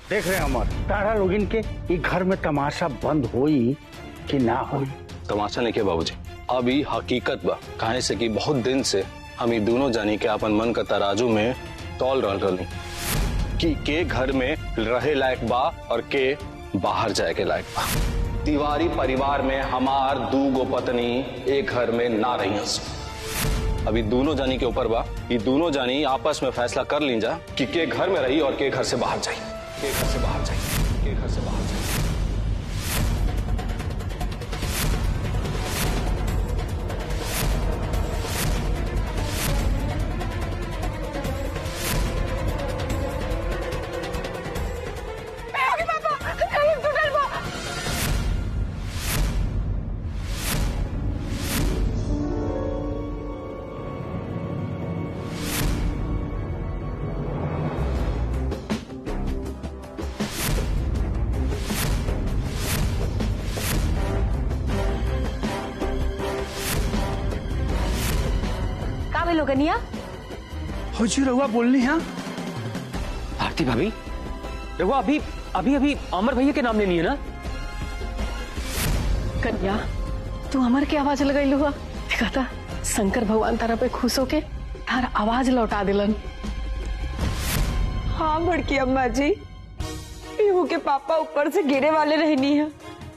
देख रहे अमर, तारा लोगिन के ये घर में तमाशा बंद होई कि ना होई? तमाशा नहीं के बाबूजी, अभी हकीकत बा। कहे से कि बहुत दिन से हम ये दोनों जानी के अपन मन का तराजू में तौल रही कि के घर में रहे लायक बा और के बाहर जाए के लायक बा। तिवारी परिवार में हमार 2 गो पत्नी एक घर में ना रही। अभी दोनों जानी के ऊपर बा, ये दोनों जानी आपस में फैसला कर लीजा कि के घर में रही और के घर से बाहर जाए, के घर से बाहर जाए, के घर से बाहर जाए। लोगनिया हो जी रहुआ बोलनी है? भारती भाभी, रहुआ अभी अभी अभी अमर भैया के नाम ले लिए ना? कन्या, तू अमर की आवाज लगाई हुआ देखा था? शंकर भगवान तारा पे खुश होके तारा आवाज लौटा दिलन। हाँ बड़की अम्मा जी, पीहू के पापा ऊपर से गिरे वाले रहनी है,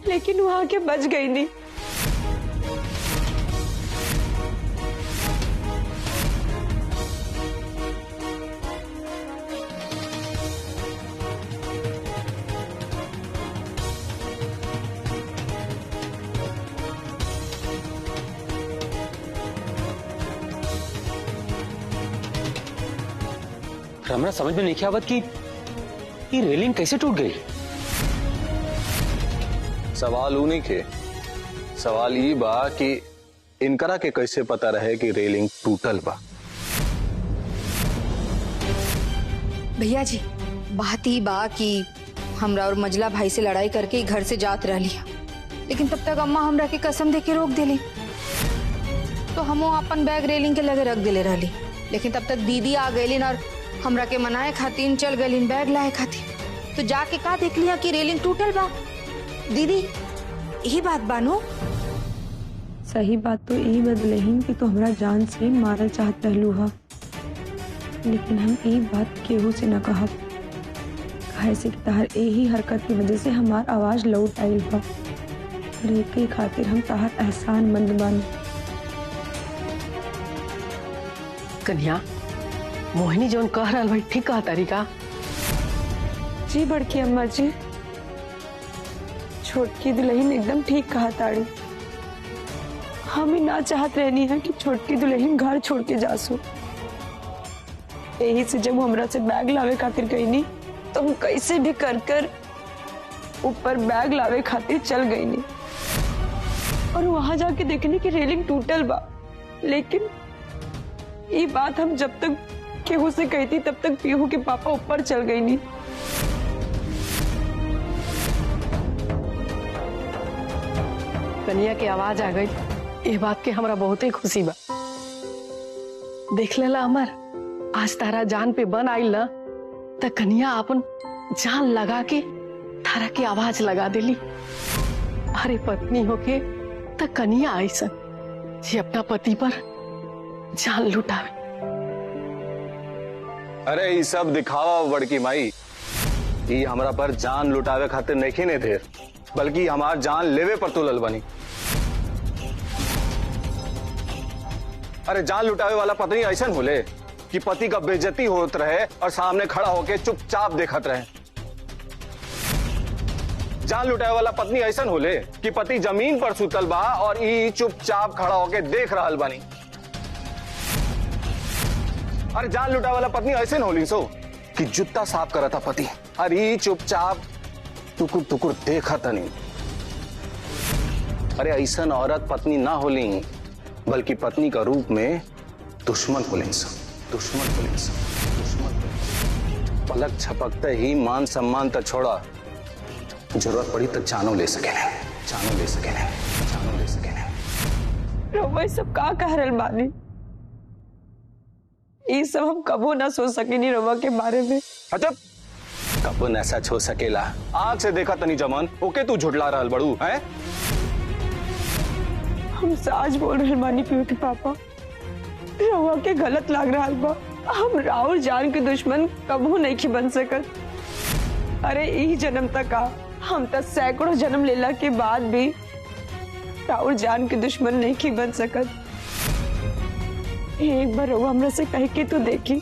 लेकिन वहां के बच गई नहीं। हमरा समझ में नहीं आवत कि ये रेलिंग कैसे टूट गई। सवाल उन्हीं के, सवाल ये बा कि इनकरा के कैसे पता रहे कि रेलिंग टूटल बा। भैया जी, बात ही बा कि हमरा और मजला भाई से लड़ाई करके घर से जात रह लिया, लेकिन तब तक अम्मा हमरा के कसम दे के रोक दिली, तो हम अपन बैग रेलिंग के लगे रख दिले रहली। लेकिन तब तक दीदी आ गई और हमरा के मनाए खातिर चल गई बैग लाए खातिर। तो जाके का देख लिया कि रेलिंग टूटल बा। दीदी यही बात बानो? सही बात तो यही बदलहीन कि तो हमरा जान से मारल चाहत रहलू हा, लेकिन हम यही बात केहू से न कहब, काहे से कि तहार यही हरकत की वजह से हमार आवाज लौट आइल बा। और एके खातिर हम तहार एहसान मंद बानी। कन्या, मोहिनी जौन कह रहा भाई ठीक कहा तरीका। जी बड़की अम्मा जी, छोटकी दुल्हन एकदम ठीक कहा ताड़ी। हम ही ना चाहत रहनी है कि छोटकी दुल्हन घर छोड़ के जासू। यही से जब हमरा से बैग लावे खातिर गई नी, तो हम कैसे भी कर कर ऊपर बैग लावे खातिर चल गई नी, और वहां जाके देखने की रेलिंग टूटल बा। लेकिन ये बात हम जब तक केहू से कहती तब तक पीहू के पापा ऊपर चल गई नी। कन्या की आवाज आ गई, ये बात के हमरा बहुत ही खुशी बा। देख लेला अमर, आज तारा जान पे बन आइल ना, त कन्या अपन जान लगा के तारा की आवाज लगा दिली। अरे पत्नी होके त कन्या ऐसा जी अपना पति पर जान लुटावे। अरे ये सब दिखावा बड़की माई, ये हमरा पर जान लुटावे खातिर नहीं ने थे, बल्कि हमार जान लेवे पर तुलल बनी। अरे जान लुटावे वाला पत्नी ऐसा होले कि पति का बेइज्जती होत रहे और सामने खड़ा होके चुपचाप देखत रहे। जान लुटावे वाला पत्नी ऐसा होले कि पति जमीन पर सुतल बा और ई चुपचाप खड़ा होके देख रहल बानी। अरे जान लुटावे वाला पत्नी ऐसे होली सो कि जूता साफ करा था पति, अरे चुपचाप टुकुर टुकुर देखा था नहीं। अरे ऐसा औरत पत्नी ना होली, बल्कि पत्नी का रूप में दुश्मन होले, दुश्मन होले, दुश्मन। पलक छपकते ही मान सम्मान तक छोड़ा, जरूरत पड़ी तो जानो ले सके, जानो ले सके, जानो ले सके। रोमा सब का कह रहल बानी? ये सब हम कबो ना सोच सके नहीं रोमा के बारे में। अच्छा कपन ऐसा छो सकेला? आग से देखा तनी जमान ओके तू झुटला रहल बड़ू है? हम सच बोल रहे बानी पियो के पापा। रउआ के गलत लाग रहा बा। हम राउर जान के दुश्मन कबू नहीं की बन सकत। अरे ई जन्म तक आ हम तो सैकड़ों जन्म लेला के बाद भी राउर जान के दुश्मन नहीं की बन सकत। एक बार रउआ हमरा से कह के तो देखी,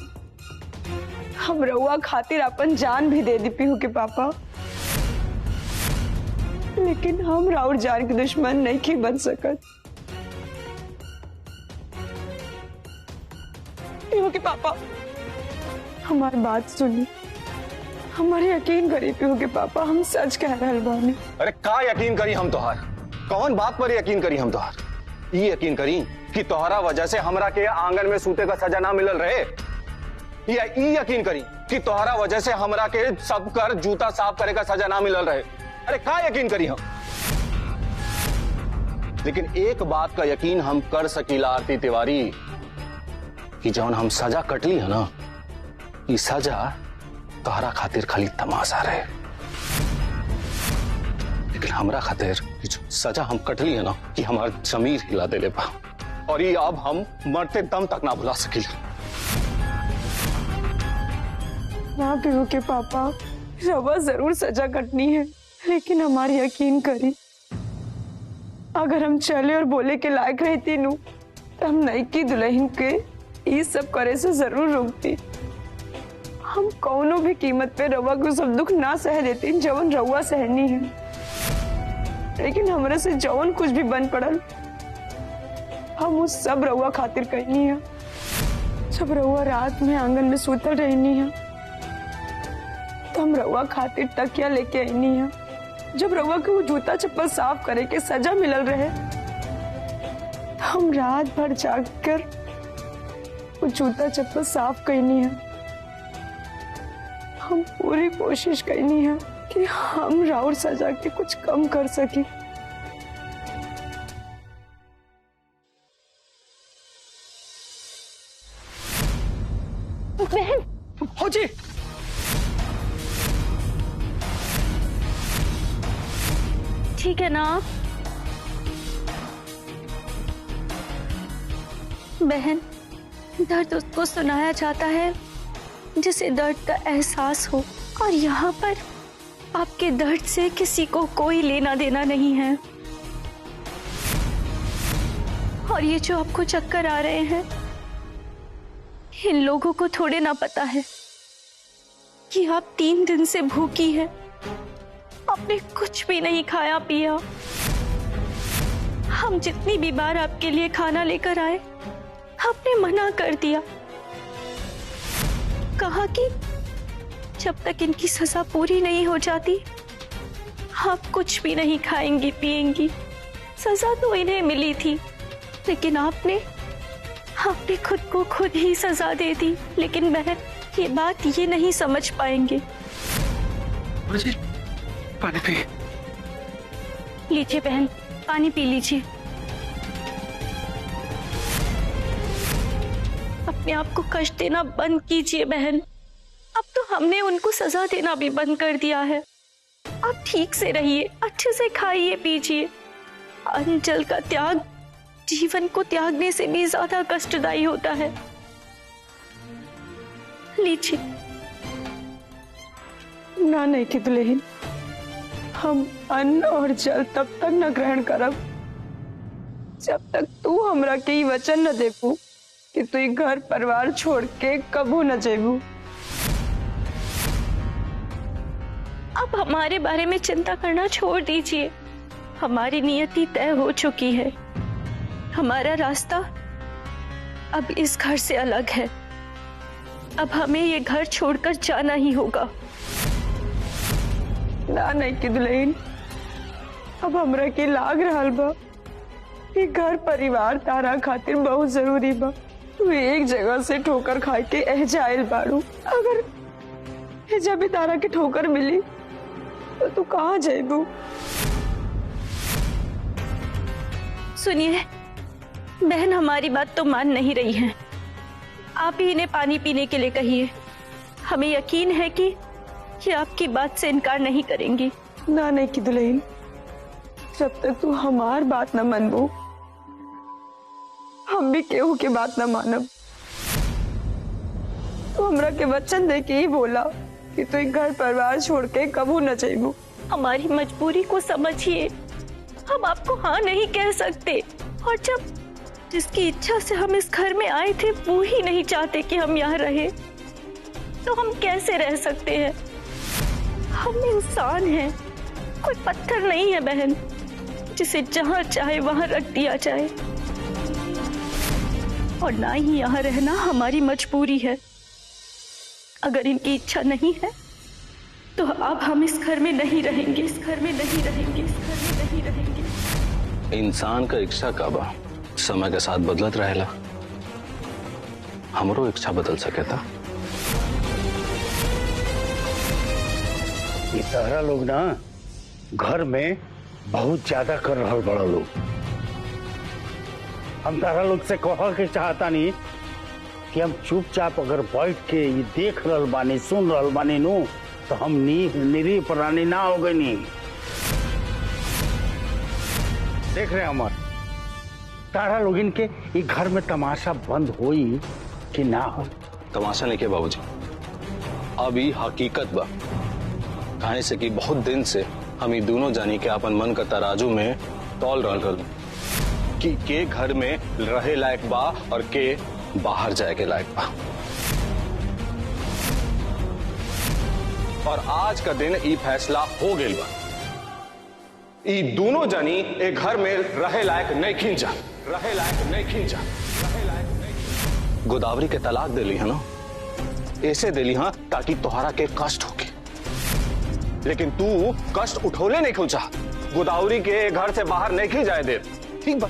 हम रउआ खातिर अपन जान भी दे दी पीहू के पापा, लेकिन हम राउर जान के दुश्मन नहीं की बन सकत। पीहू के पापा हमारी बात सुनी, हमारे यकीन करी पीहू के पापा, हम सच कह रहे बानी। अरे का यकीन करी हम तोहार? कौन बात पर यकीन करी हम तोहार? ये यकीन करी कि तोहरा वजह से हमरा के आंगन में सूते का सजा ना मिलल रहे, या ये यकीन करी कि तोहरा वजह से हमरा के सब कर जूता साफ करे का सजा ना मिलल रहे? अरे का यकीन करी हम? लेकिन एक बात का यकीन हम कर सकीला आरती तिवारी, कि जौन हम सजा कटली है ना, ये सजा तोहरा खातिर खाली तमाशा रहे, लेकिन हमरा खातिर सजा हम कटली है ना कि हमार जमीर हिला दे ले बा, और ये अब हम मरते दम तक ना भुला सकीला। ना पीहू के पापा, रवा जरूर सजा कटनी है, लेकिन हमारी यकीन करी अगर हम चले और बोले के लायक रहती नू, तो हम नई की दुल्हन के ये सब करे से जरूर रोकती। हम कौनो भी कीमत पे रवा को सब दुख ना सह देती जवन रवा सहनी है, लेकिन हमरा से जवन कुछ भी बन पड़ल हम उस सब रवा खातिर कहनी है। जब रवा रात में आंगन में सूतल रहनी है तो हम रवा खातिर तकिया लेके आईनी है। जब रवा के वो जूता चप्पल साफ करे के सजा मिलल रहे, हम रात भर जाग कर वो जूता चप्पल साफ करनी है। हम पूरी कोशिश करनी है कि हम राउर सजा के कुछ कम कर सके। बहन फौजी, ठीक है ना बहन? दर्द उसको सुनाया जाता है जिसे दर्द का एहसास हो, और यहाँ पर आपके दर्द से किसी को कोई लेना देना नहीं है। और ये जो आपको चक्कर आ रहे हैं, इन लोगों को थोड़े ना पता है कि आप 3 दिन से भूखी हैं, आपने कुछ भी नहीं खाया पिया। हम जितनी भी बार आपके लिए खाना लेकर आए, आपने मना कर दिया, कहा कि जब तक इनकी सजा पूरी नहीं हो जाती आप कुछ भी नहीं खाएंगी पिएंगी। सजा तो इन्हें मिली थी, लेकिन आपने खुद को खुद ही सजा दे दी। लेकिन बहन ये बात ये नहीं समझ पाएंगे। पानी पी लीजिए बहन, पानी पी लीजिए। अपने आप को कष्ट देना बंद कीजिए बहन। अब तो हमने उनको सजा देना भी बंद कर दिया है। आप ठीक से रहिए, अच्छे से खाइए पीजिए। अन्न जल का त्याग जीवन को त्यागने से भी ज्यादा कष्टदायी होता है। लीजिए। ना नहीं की दुल्हन, हम अन्न और जल तब तक न ग्रहण करब जब तक तू हमरा के ई वचन न देबू कि तू घर परिवार छोड़ के कबू न जेबू। अब हमारे बारे में चिंता करना छोड़ दीजिए। हमारी नियति तय हो चुकी है। हमारा रास्ता अब इस घर से अलग है। अब हमें ये घर छोड़कर जाना ही होगा। ना नहीं की दुल्हन, अब हमरा के लाग रहल बा कि घर परिवार तारा खातिर बहुत जरूरी बा। तू एक जगह से ठोकर खाए के एहजाइल बाड़ू, अगर एजा भी तारा के ठोकर मिली तो तू कहाँ जाएबू? सुनिए बहन, हमारी बात तो मान नहीं रही है। आप ही इन्हें पानी पीने के लिए कहिए। हमें यकीन है कि ये आपकी बात से इनकार नहीं करेंगी। ना नहीं की दुल्हन, जब तक तू हमार बात न मनबू हम भी केहू के बात न मानब। तू हमरा के वचन दे के ही बोला कि तू एक घर परिवार छोड़ के कबू न जाइबू। हमारी मजबूरी को समझिए, हम आपको हाँ नहीं कह सकते। और जब जिसकी इच्छा से हम इस घर में आए थे वो ही नहीं चाहते कि हम यहाँ रहे, तो हम कैसे रह सकते हैं? हम इंसान हैं, कोई पत्थर नहीं है बहन जिसे जहाँ चाहे वहाँ रख दिया जाए। और ना ही यहाँ रहना हमारी मजबूरी है। अगर इनकी इच्छा नहीं है तो अब हम इस घर में नहीं रहेंगे, इस घर में नहीं रहेंगे, इस घर में नहीं रहेंगे। इंसान का इच्छा का बा समय के साथ बदलत रहेला। हमरो इच्छा बदल सके था। ये सारा लोग ना घर में बहुत ज्यादा कर रहा बड़ा लोग। हम तारा लोग से कह के चाहता नहीं कि हम चुपचाप अगर बैठ के ये देख रहल बानी, सुन रहल बानी नो, तो हम निरीह प्राणी ना हो गई। नहीं देख रहे हमार तारा लोग इनके ये घर में तमाशा बंद होई कि ना हो। तमाशा नहीं के बाबूजी, अभी हकीकत बा। कहे से कि बहुत दिन से हम ये दोनों जानी के अपन मन का तराजू में तौल रहल कि के घर में रहे लायक बा और के बाहर जाए के लायक बा। और आज का दिन ई फैसला हो गई बा। ई दोनों जानी एक घर में रहे लायक नहीं खींचा, रहे लायक नहीं खींचा, रहे लायक नहीं। गोदावरी के तलाक दिली है ना, ऐसे दिली हाँ ताकि तुहारा के कष्ट होके, लेकिन तू कष्ट उठोले नहीं खोचा। गोदावरी के घर से बाहर नहीं खी जाए दे। ठीक बा,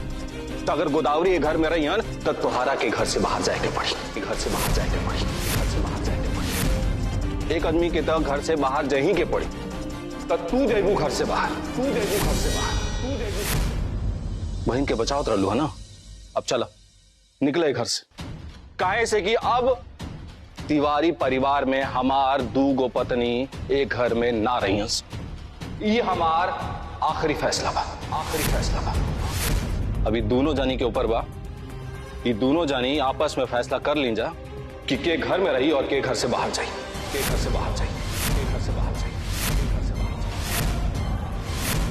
तो अगर गोदावरी घर में रही हन तो तुहारा के घर से बाहर जाए के पड़ी, घर से बाहर जाए के पड़ी, घर से बाहर जाए के पड़ी। एक आदमी के तो घर से बाहर जाही के पड़ी, तो तू जेबू घर से बाहर, तू जेबू घर से बाहर, तू जेबू। बहन के बचाव तो रहलू है ना। अब चला निकले घर से। काहे से कि अब तिवारी परिवार में हमार दूगो पत्नी एक घर में ना रही। ये हमार आखिरी फैसला बा, आखिरी फैसला बा। अभी दोनों जानी के ऊपर बा। ये दोनों जानी आपस में फैसला कर ली जा कि के घर में रही और के घर से बाहर जाए, के घर से बाहर जाए, के घर से बाहर जाए, के घर से बाहर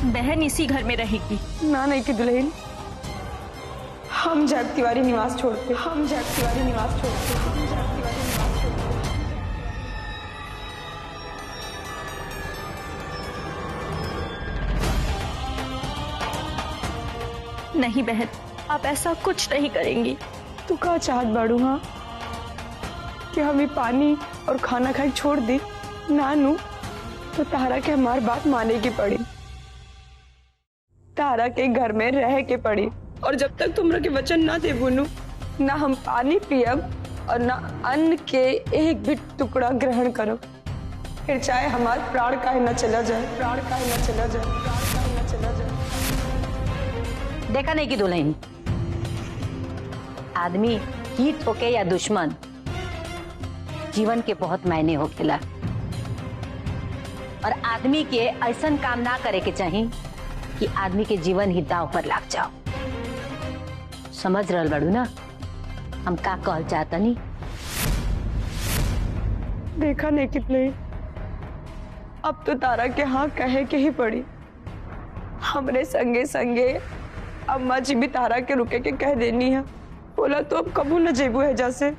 जाए। बहन इसी घर में रहेगी। ना नहीं की दुल्हन, हम जब तिवारी निवास छोड़ते, हम जब तिवारी निवास छोड़ते, हम जब तिवारी निवास छोड़ते। नहीं बहन, आप ऐसा कुछ नहीं करेंगी। तू का चाहत बाड़ू हाँ कि हम ये पानी और खाना खाए छोड़ दे? नानू, तो तारा के हमार बात माने की पड़ी, तारा के घर में रह के पड़ी। और जब तक तुमरा के वचन ना दे बोनू, ना हम पानी पियब और ना अन्न के एक भी टुकड़ा ग्रहण करब। फिर चाहे हमार प्राण काहे न चला जाए, प्राण काहे न चला जाए, प्राण काहे न चला जाए। देखा नहीं कि दुल्हन, आदमी हित होके या दुश्मन, जीवन के बहुत मायने होखेला। और आदमी के ऐसा काम ना करे के चाहिए कि आदमी के जीवन ही दांव पर लाग जाओ। समझ रहल बाड़ू ना हम का कहल चाहता नहीं? देखा नहीं कितने, अब तो तारा के हाँ कहे के ही पड़ी। हमरे संगे संगे अम्मा जी भी तारा के रुके के कह देनी है। बोला तो अब कबू न जेबू है जैसे।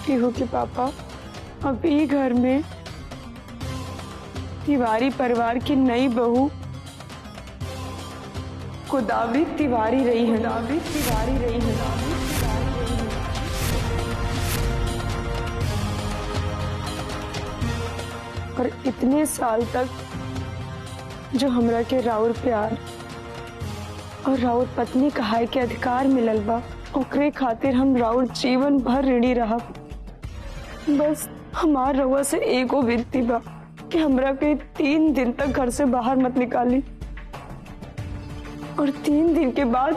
पीहू के पापा अभी घर में तिवारी परिवार की नई बहू गोदावरी तिवारी रही है, गोदावरी तिवारी रही है, गोदावरी तिवारी रही है। और इतने साल तक जो हमरा के राउर प्यार और राउर पत्नी कहाय के अधिकार मिलल बा, ओकरे खातिर हम राउर जीवन भर ऋणी रहा। बस हमार रउआ से एगो विनती बा कि हमरा के 3 दिन तक घर से बाहर मत निकाली। और 3 दिन के बाद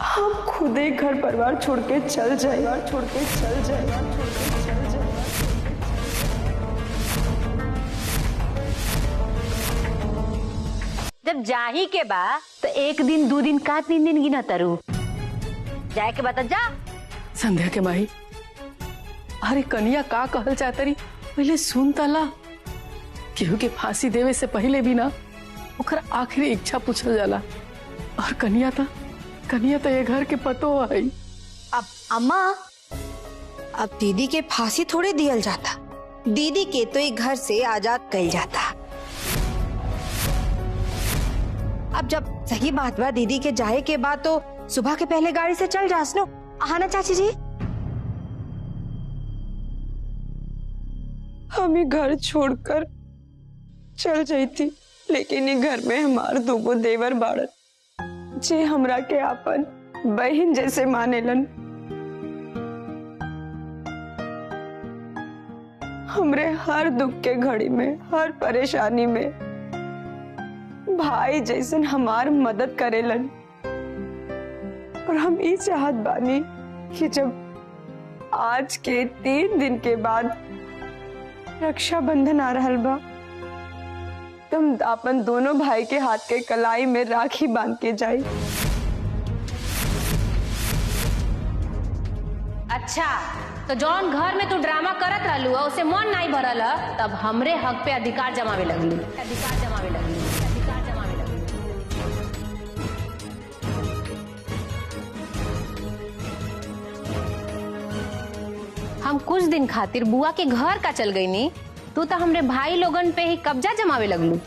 हम खुद ही घर परिवार छोड़ के चल जाए। जब जाही के बा तो 1 दिन 2 दिन का 3 दिन गिना तरु जाए के बता जा। संध्या के माही, अरे कन्या का कहल चाहतरी पहले सुन तला। केहू के फांसी देवे से पहले भी ना ओकर आखिरी इच्छा पूछल जाला। और कन्या तो ये घर के पतो है। अब अम्मा, अब दीदी के फांसी थोड़े दियल जाता, दीदी के तो एक घर से आजाद कल जाता। अब जब सही बात बा दीदी के जाए के बाद तो सुबह के पहले गाड़ी से चल जास नो। आना चाची जी। हम ही घर छोड़कर चल जाती, लेकिन ये घर में हमार 2 देवर बाड़न जे हमरा के आपन बहन जैसे मानेलन। हमरे हर दुख के घड़ी में, हर परेशानी में भाई जैसन हमार मदद करेलन। और हम ये चाहत बानी कि जब आज के 3 दिन के बाद रक्षाबंधन आ रहल बा, तुम अपन दोनों भाई के हाथ के कलाई में राखी बांध के जाई। अच्छा, तो जौन घर में तू ड्रामा करत रहलू उसे मन नहीं भरल, तब हमरे हक पे अधिकार जमावे लगलू। हम कुछ दिन खातिर बुआ के घर का चल गई नी, तू तो हमरे भाई लोगन पे ही कब्जा जमावे लगलू।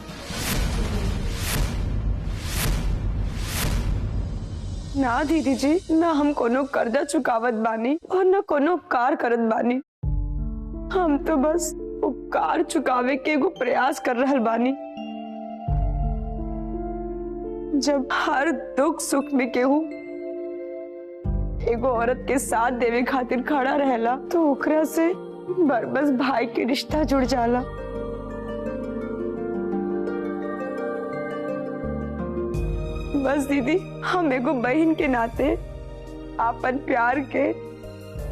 ना दीदी जी, ना हम कोनो कर्जा चुकावत बानी और ना कोनो उपकार करत बानी। हम तो बस उपकार चुकावे के एगो प्रयास कर रहल बानी। जब हर दुख सुख में केहू एगो औरत के साथ देवे खातिर खड़ा रहेला तो ओकरा से बस भाई के रिश्ता जुड़ जाला। बस दीदी, हम एगो बहन के नाते आपन प्यार के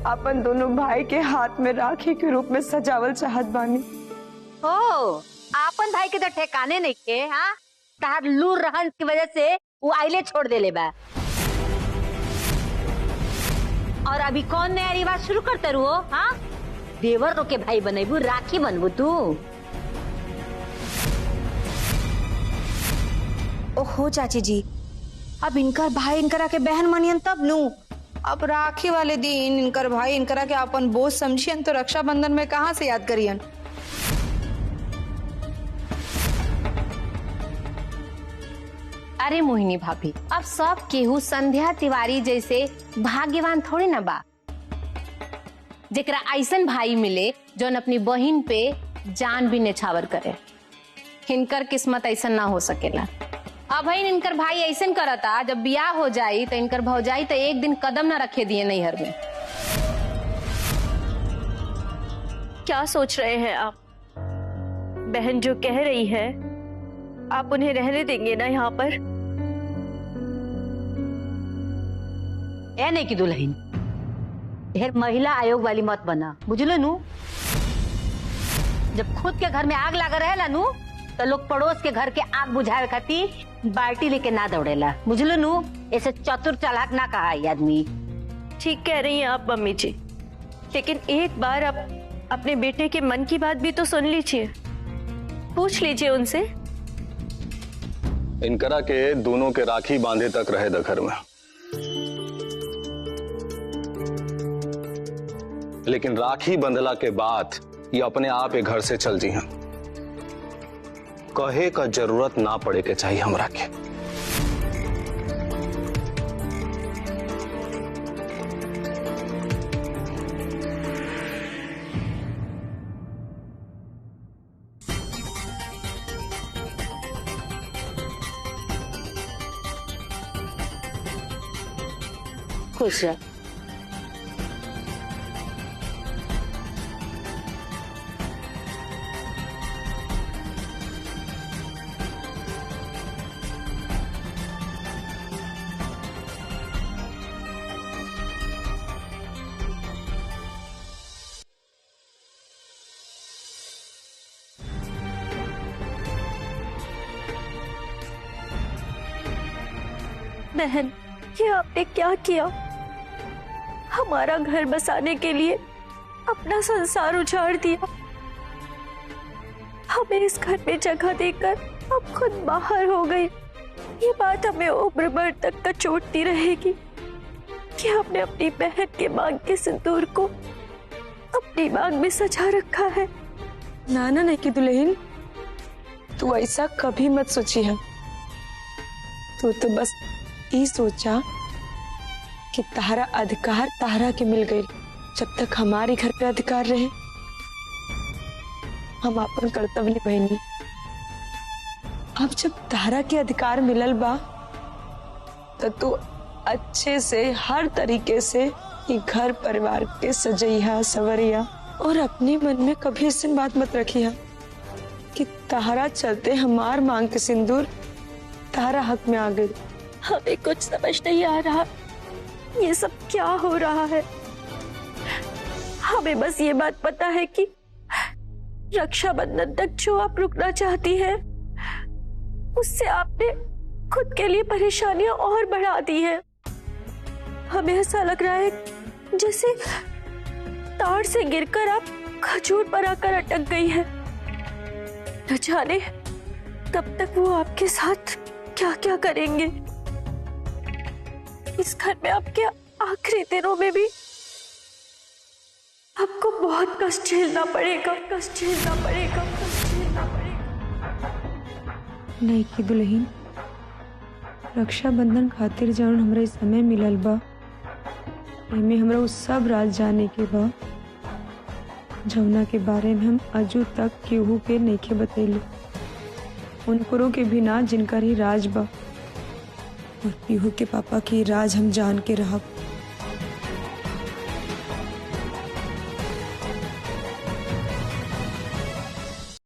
आपन दोनों भाई के हाथ में राखी के रूप में सजावल चाहत बानी। ओ, आपन भाई के तो ठेकाने नहीं के, हाँ? तार लूर रहन की वजह से वो आइले छोड़ देले बा। और अभी कौन नया रिवाज शुरू करते रहो, हाँ? देवर रो के भाई बनेबू, राखी बनबू तू। ओहो चाची जी, अब इनकर भाई इनकरा के बहन मानियन तब नू। अब राखी वाले दिन इनकर भाई इनकरा के अपन बोझ समझियन तो रक्षाबंधन में कहाँ से याद करियन। अरे मोहिनी भाभी, अब सब केहू संध्या तिवारी जैसे भाग्यवान थोड़ी ना बा जेकरा ऐसन भाई मिले जोन अपनी बहन पे जान भी नेछावर करे। इनकर किस्मत ऐसन ना हो सकेला। अब इनकर भाई ऐसन करता, जब ब्याह हो जाई तो इनकर भौजाई तो एक दिन कदम ना रखे दिए नैहर में। क्या सोच रहे हैं आप? बहन जो कह रही है, आप उन्हें रहने देंगे ना यहाँ पर? ए नहीं की दुल्हन, ढेर महिला आयोग वाली मत बना, बुझलो नू। जब खुद के घर में आग लगा रहेला नू तो लोग पड़ोस के घर के आग बुझावे खातिर बाल्टी लेके ना दौड़ेला, बुझलो नू। ऐसे चतुर चालाक ना कहा आदमी। ठीक कह रही हैं आप मम्मी जी, लेकिन एक बार आप अपने बेटे के मन की बात भी तो सुन लीजिए, पूछ लीजिए उनसे। इनकरा के दोनों के राखी बांधे तक रहे द घर में, लेकिन राखी बंधला के बाद ये अपने आप एक घर से चल जी हैं। कहे का जरूरत ना पड़े के चाहिए हमरा के। खुश रह। बहन, ये आपने क्या किया? हमारा घर बसाने के लिए अपना संसार उजाड़ दिया। हमें इस घर में जगह देकर अब खुद बाहर हो गई। ये बात हमें उम्र भर तक कचोटती रहेगी कि हमने अपनी बहन के मांग के सिंदूर को अपनी मांग में सजा रखा है। नाना नहीं की दुल्हन, तू ऐसा कभी मत सोची है। तू तो बस ये सोचा कि तारा अधिकार तारा के मिल गई। जब तक हमारे घर पे अधिकार रहे, हम अपन कर्तव्य निभाएंगे। अब जब तारा के अधिकार मिलल बा, तो तू अच्छे से हर तरीके से ये घर परिवार के सजैया सवरिया, और अपने मन में कभी ऐसी बात मत रखिया कि तारा चलते हमार मांग के सिंदूर तारा हक में आ गई। हमें कुछ समझ नहीं आ रहा, ये सब क्या हो रहा है। हमें बस ये बात पता है कि रक्षाबंधन तक जो आप रुकना चाहती हैं, उससे आपने खुद के लिए परेशानियां और बढ़ा दी है। हमें ऐसा लग रहा है जैसे तार से गिरकर आप खजूर पर आकर अटक गई है। न जाने तब तक वो आपके साथ क्या क्या करेंगे। इस घर में आपके आखिरी दिनों में भी आपको बहुत कष्ट झेलना पड़ेगा, कष्ट झेलना पड़ेगा, कष्ट झेलना पड़ेगा। नहीं की दुल्हन, रक्षाबंधन खातिर जौन हमरा समय मिलल बा, एमे हमरा उस सब राज जाने के बा जौना के बारे में हम अजू तक केहू के नइखे बतैले। उनकरो के भी ना जिनकर ही राज बा, और पीहू के पापा की राज हम जान के रहब।